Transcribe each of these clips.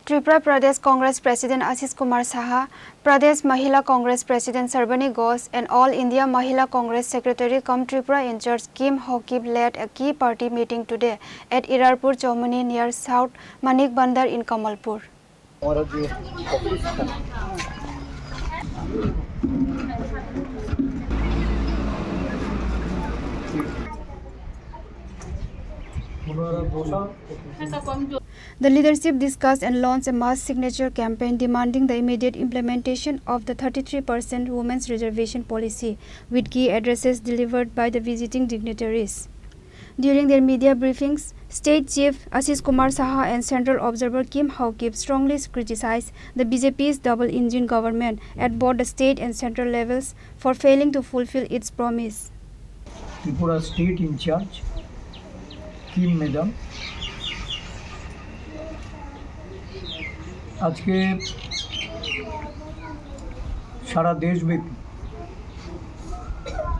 Tripura Pradesh Congress President Ashish Kumar Saha, Pradesh Mahila Congress President Sarbani Ghosh, and All India Mahila Congress Secretary cum Tripura in charge Kim Hokib led a key party meeting today at Irarpur Chaumani near South Manik Bandar in Kamalpur. The leadership discussed and launched a mass signature campaign demanding the immediate implementation of the 33% women's reservation policy, with key addresses delivered by the visiting dignitaries. During their media briefings, State Chief Ashish Kumar Saha and Central Observer Kim Hokib strongly criticized the BJP's double-engine government at both the state and central levels for failing to fulfill its promise. Tripura State in charge, Kim Madam, আজকে সারা দেশব্যাপী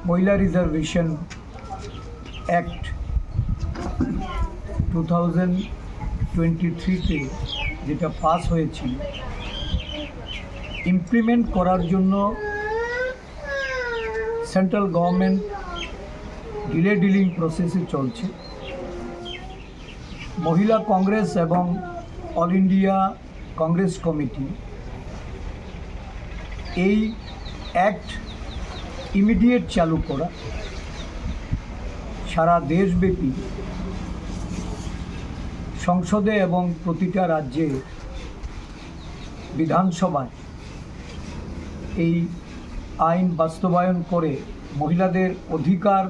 মহিলা reservation act 2023-তে যেটা pass হয়েছিল implement করার জন্য central government dealing প্রসেসে চলছে। মহিলা কংগ্রেস এবং অল ইন্ডিয়া কংগ্রেস কমিটি এই অ্যাক্ট ইমিডিয়েট চালু করা, সারা দেশব্যাপী সংসদে এবং প্রতিটা রাজ্যে বিধানসভায় এই আইন বাস্তবায়ন করে মহিলাদের অধিকার,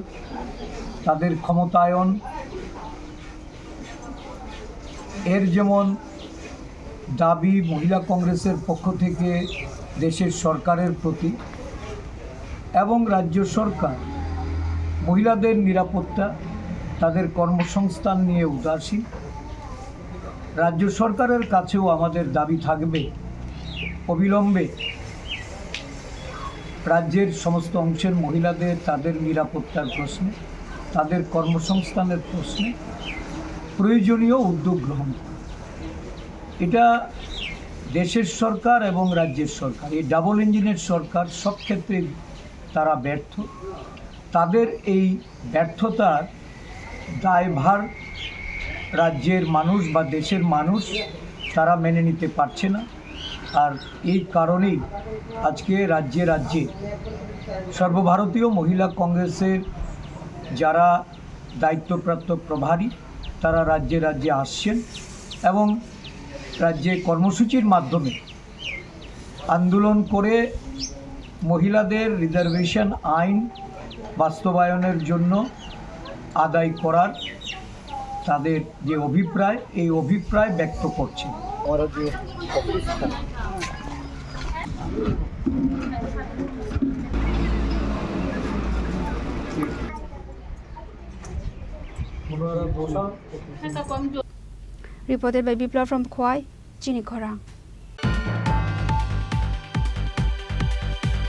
তাদের ক্ষমতায়ন এর যেমন দাবি মহিলা কংগ্রেসের পক্ষ থেকে দেশের সরকারের প্রতি, এবং রাজ্য সরকার মহিলাদের নিরাপত্তা, তাদের কর্মসংস্থান নিয়ে উদাসীন। রাজ্য সরকারের কাছেও আমাদের দাবি থাকবে অবিলম্বে রাজ্যের সমস্ত অংশের মহিলাদের তাদের নিরাপত্তার প্রশ্নে, তাদের কর্মসংস্থানের প্রশ্নে প্রয়োজনীয় উদ্যোগ গ্রহণ করা। এটা দেশের সরকার এবং রাজ্যের সরকার, এই ডাবল ইঞ্জিনের সরকার সব ক্ষেত্রে তারা ব্যর্থ। তাদের এই ব্যর্থতার দায়ভার রাজ্যের মানুষ বা দেশের মানুষ তারা মেনে নিতে পারছে না। আর এই কারণেই আজকে রাজ্যে রাজ্যে সর্বভারতীয় মহিলা কংগ্রেসের যারা দায়িত্বপ্রাপ্ত প্রভারী তারা রাজ্যে রাজ্যে আসছেন এবং রাজ্যে কর্মসূচির মাধ্যমে আন্দোলন করে মহিলাদের রিজার্ভেশন আইন বাস্তবায়নের জন্য আদায় করার তাদের যে অভিপ্রায়, এই অভিপ্রায় ব্যক্ত করছেন। Reported by Biplav from Khwai, Chinikhora.